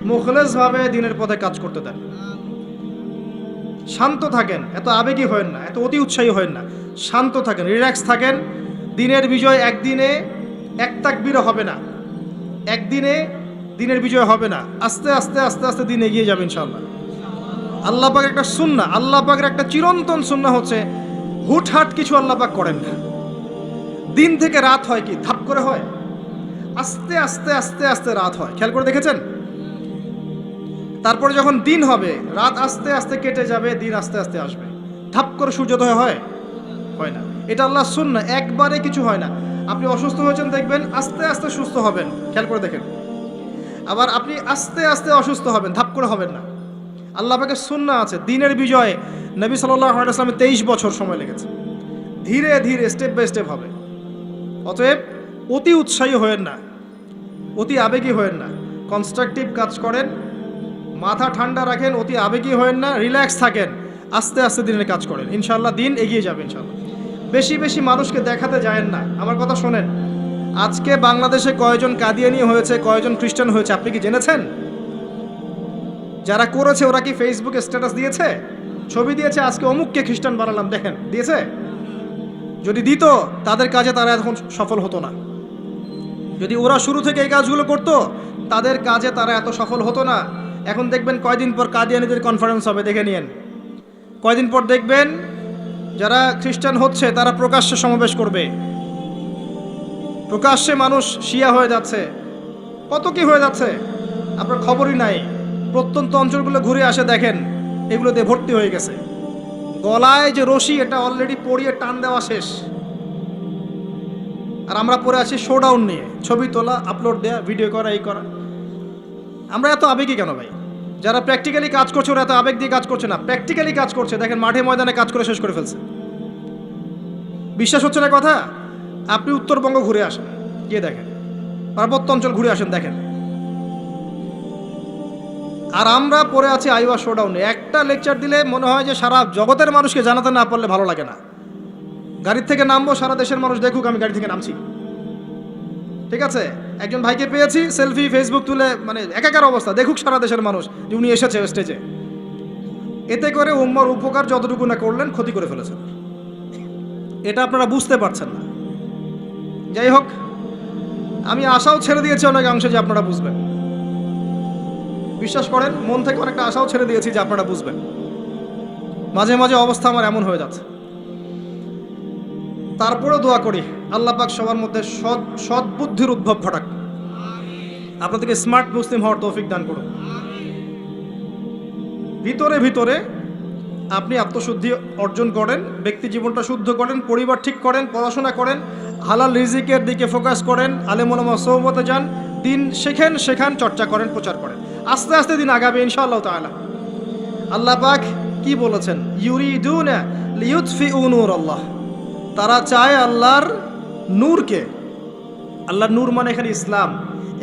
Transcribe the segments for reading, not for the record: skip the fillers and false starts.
মুখলেসভাবে দিনের পথে কাজ করতে দেন। শান্ত থাকেন, এত আবেগী হয়েন না, এত অতি উৎসাহী হয়েন না, শান্ত থাকেন, রিল্যাক্স থাকেন। দিনের বিজয় একদিনে এক তাকবীরে হবে না, একদিনে দিনের বিজয় হবে না। আস্তে আস্তে আস্তে আস্তে দিন এগিয়ে যাবে ইনশাআল্লাহ। আল্লাহ পাকের একটা সুন্নাহ, আল্লাহ পাকের একটা চিরন্তন সুন্নাহ হচ্ছে হুটহাট কিছু আল্লাহ পাক করেন না। দিন থেকে রাত হয় কি ধাপ করে হয়? আস্তে আস্তে আস্তে আস্তে রাত হয়, খেয়াল করে দেখেছেন? তারপরে যখন দিন হবে, রাত আস্তে আস্তে কেটে যাবে, দিন আস্তে আস্তে আসবে। ধাপ করে সূর্যোদয় হয়? হয় না। এটা আল্লাহর সুন্নাহ, একবারে কিছু হয় না। আপনি অসুস্থ হয়েছেন দেখবেন আস্তে আস্তে সুস্থ হবেন, খেয়াল করে দেখেন। আবার আপনি আস্তে আস্তে অসুস্থ হবেন, ধাপ করে হবেন না। আল্লাহ পাকের সুন্নাহ আছে। দিনের বিজয়ে নবী সাল্লাল্লাহু আলাইহি ওয়াসাল্লামের 23 বছর সময় লেগেছে। ধীরে ধীরে স্টেপ বাই স্টেপ হবে। অতএব অতি উৎসাহী হয়েন না, অতি আবেগী হয়েন না, কনস্ট্রাকটিভ কাজ করেন, মাথা ঠান্ডা রাখেন, অতি আবেগী হয়েন না, রিল্যাক্স থাকেন, আস্তে আস্তে দিনের কাজ করেন, ইনশাআল্লাহ দিন এগিয়ে যাবে ইনশাআল্লাহ। বেশি বেশি মানুষকে দেখাতে যায়েন না। আমার কথা শোনেন, আজকে বাংলাদেশে কয়জন কাদিয়ানি হয়েছে, কয়জন খ্রিস্টান হয়েছে আপনি কি জেনেছেন? যারা করেছে ওরা কি ফেসবুকে স্ট্যাটাস দিয়েছে, ছবি দিয়েছে, আজকে অমুককে খ্রিস্টান বানালাম দেখেন, দিয়েছে? যদি দিত তাদের কাজে তারা এখন সফল হতো না। যদি ওরা শুরু থেকে এই কাজগুলো করতো তাদের কাজে তারা এত সফল হতো না। এখন দেখবেন কয়দিন পর কাদিয়ানীদের কনফারেন্স হবে, দেখে নিয়েন। কয়দিন পর দেখবেন যারা খ্রিস্টান হচ্ছে তারা প্রকাশ্যে সমাবেশ করবে, প্রকাশ্যে মানুষ শিয়া হয়ে যাচ্ছে, কত কি হয়ে যাচ্ছে আপনার খবরই নাই। প্রত্যন্ত অঞ্চলগুলো ঘুরে আসে দেখেন, এগুলোতে ভর্তি হয়ে গেছে। গলায় যে রশি এটা অলরেডি পরিয়ে টান দেওয়া শেষ, আর আমরা পরে আছি শোডাউন নিয়ে, ছবি তোলা, আপলোড দেয়া, ভিডিও করা, এই করা। আমরা এত আবেগী কেন ভাই? যারা প্র্যাকটিক্যালি কাজ করছে ওরা এত আবেগ দিয়ে কাজ করছে না, প্র্যাকটিক্যালি কাজ করছে। দেখেন মাঠে ময়দানে কাজ করে শেষ করে ফেলছে। বিশ্বাস হচ্ছে না কথা? আপনি উত্তরবঙ্গ ঘুরে আসেন, গিয়ে দেখেন, পার্বত্য অঞ্চল ঘুরে আসেন, দেখেন। আর আমরা পড়ে আছি আইওয়া শোডাউনে। একটা লেকচার দিলে মনে হয় যে সারা জগতের মানুষকে জানাতে না পারলে ভালো লাগে না। গাড়ির থেকে নামবো, সারা দেশের মানুষ দেখুক আমি গাড়ি থেকে নামছি, ঠিক আছে? একজন ভাইকে পেয়েছি, সেলফি ফেসবুক তুলে, মানে একাকার অবস্থা, দেখুক সারা দেশের মানুষ যে উনি এসেছে স্টেজে। এতে করে উম্মার উপকার যতটুকু না করলেন, ক্ষতি করে ফেলেছেন। এটা আপনারা বুঝতে পারছেন না। যাই হোক, আমি আশাও ছেড়ে দিয়েছি অনেক অংশে যে আপনারা বুঝবেন। বিশ্বাস করেন, মন থেকে অনেকটা আশাও ছেড়ে দিয়েছি যে আপনারা বুঝবেন। মাঝে মাঝে অবস্থা আমার এমন হয়ে যাচ্ছে। তারপরেও দোয়া করি আল্লাহ পাক সবার মধ্যে সদ্বুদ্ধির উদ্ভব ঘটাক, আপনাদেরকে স্মার্ট মুসলিম হওয়ার তৌফিক দান করুন। ভিতরে ভিতরে আপনি আত্মশুদ্ধি অর্জন করেন, ব্যক্তি জীবনটা শুদ্ধ করেন, পরিবার ঠিক করেন, পড়াশোনা করেন, হালাল রিজিকের দিকে ফোকাস করেন, আলেম ওলামা সোহবতে যান, দিন শেখান, চর্চা করেন, প্রচার করেন। আস্তে আস্তে দিন আগাবে ইনশাআল্লাহ তাআলা। আল্লাহ পাক কি বলেছেন? ইউরিদুনা লিইউতফিউ নূরাল্লাহ, তারা চায় আল্লাহর নূরকে। আল্লাহর নূর মানে এখানে ইসলাম,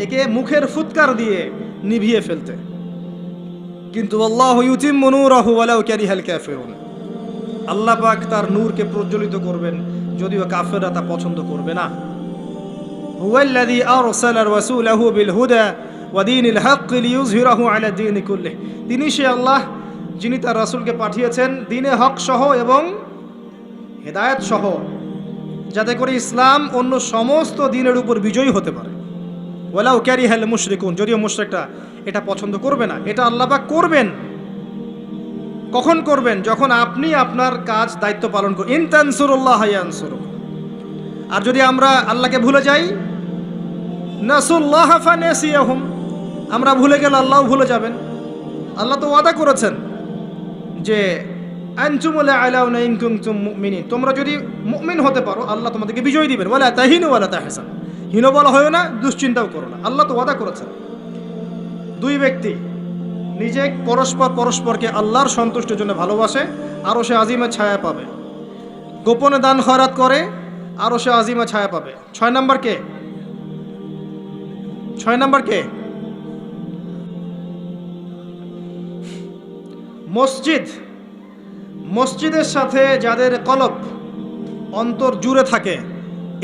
একে মুখের ফুৎকার দিয়ে নিভিয়ে ফেলতে। কিন্তু আল্লাহু ইউতিম্মু নূরাহু ওয়ালাউ কারিহাল কাফিরুন, আল্লাহ পাক তার নূরকে প্রজ্বলিত করবেন যদিও কাফেররা তা পছন্দ করবে না। হুয়াল্লাযী আরসালা রাসূলাহু বিল হুদা ওয়া দীনিল হক লিইয়ুযহিরাহু আলা দীনি কুল্লিহি, তিনি সে আল্লাহ যিনি তার রাসূলকে পাঠিয়েছেন দ্বীনে হক সহ এবং হেদায়েত সহ, যাতে করে ইসলাম অন্য সমস্ত দ্বীনের উপর বিজয়ী হতে পারে। ওয়ালাউ কারিহাল মুশরিকুন, যদিও মুশরিকরা এটা পছন্দ করবে না। এটা আল্লাহ পাক করবেন। কখন করবেন? যখন আপনি আপনার কাজ দায়িত্ব পালন করুন। ইন তানসুরুল্লাহ ইয়ানসুরুকুম। আর যদি আমরা আল্লাহকে ভুলে যাই, নাসুল্লাহ ফানাসিয়াহুম, আমরা ভুলে গেলে আল্লাহও ভুলে যাবেন। আল্লাহ তো ওয়াদা করেছেন যে আনতুমুল আলাউনা ইন কুনতুম মুমিনিন, তোমরা যদি মুমিন হতে পারো আল্লাহ তোমাদেরকে বিজয় দিবেন। ওয়ালা তাহিনু ওয়ালা তাহসান, হীনবল হয় না, দুশ্চিন্তাও করো না। আল্লাহ তো ওয়াদা করেছেন। দুই ব্যক্তি নিজে পরস্পরকে আল্লাহর সন্তুষ্টির জন্য ভালোবাসে, আরো সে আজিমে ছায়া পাবে। গোপনে দান খয়রাত করে, আরো সে আজিমে ছায়া পাবে। 6 নাম্বার কে? 6 নাম্বার কে? মসজিদের সাথে যাদের কলব অন্তর জুড়ে থাকে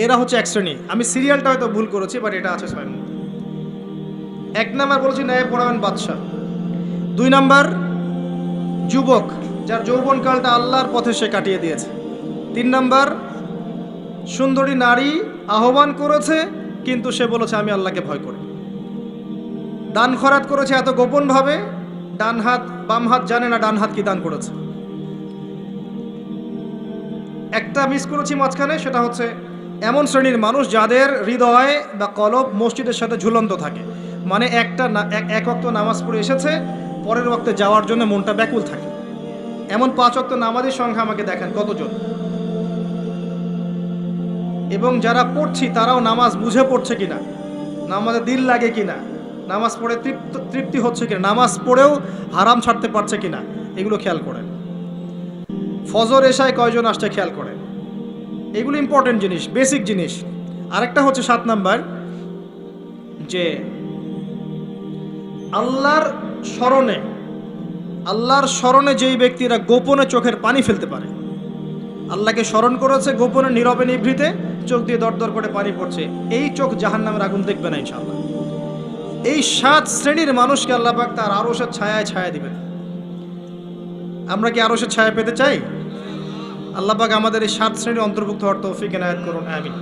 এরা হচ্ছে এক শ্রেণী। আমি সিরিয়ালটা হয়তো ভুল করেছি, বাট এটা আছে 6 নম্বর। এক নাম্বার বলছি ন্যায় পরায়ণ বাদশা। 2 নাম্বার যুবক, যার যৌবনকালটা আল্লাহর পথে সে কাটিয়ে দিয়েছে। 3 নাম্বার সুন্দরী নারী আহ্বান করেছে কিন্তু সে বলেছে আমি আল্লাহকে ভয় করি। দান খরাত করেছে এত গোপনভাবে, ডান হাত বাম হাত জানে না ডান হাত কি দান করেছে। একটা মিস করেছি মাঝখানে, সেটা হচ্ছে এমন শ্রেণীর মানুষ যাদের হৃদয় বা কলব মসজিদের সাথে ঝুলন্ত থাকে, মানে এক ওয়াক্ত নামাজ পড়ে এসেছে, পরের ওয়াক্তে যাওয়ার জন্য মনটা ব্যাকুল থাকে। এমন 5 ওয়াক্ত নামাজের সংখ্যা আমাকে দেখেন কতজন। এবং যারা পড়ছি তারাও নামাজ বুঝে পড়ছে কিনা, নামাজে দিল লাগে কিনা, নামাজ পড়ে তৃপ্তি হচ্ছে কিনা, নামাজ পড়েও হারাম ছাড়তে পারছে কিনা, এগুলো খেয়াল করেন। ফজর এশায় কয়জন আসছে খেয়াল করেন। এগুলো ইম্পর্টেন্ট জিনিস, বেসিক জিনিস। আরেকটা হচ্ছে 7 নাম্বার, যে আল্লাহর স্মরণে যেই ব্যক্তিরা গোপনে চোখের পানি ফেলতে পারে, আল্লাহকে স্মরণ করেছে গোপনে নীরবে নিভৃতে, চোখ দিয়ে দরদর করে পানি পড়ছে, এই চোখ জাহান্নামের আগুন দেখবে না ইনশাআল্লাহ। এই 7 শ্রেণীর মানুষকে আল্লাহ পাক তার আরশের ছায়ায় ছায়া দিবেন। আমরা কি আরশের ছায়া পেতে চাই? আল্লাহ পাক আমাদের এই 7 শ্রেণীর অন্তর্ভুক্ত হওয়ার তৌফিক এনায়েত করুন, আমিন।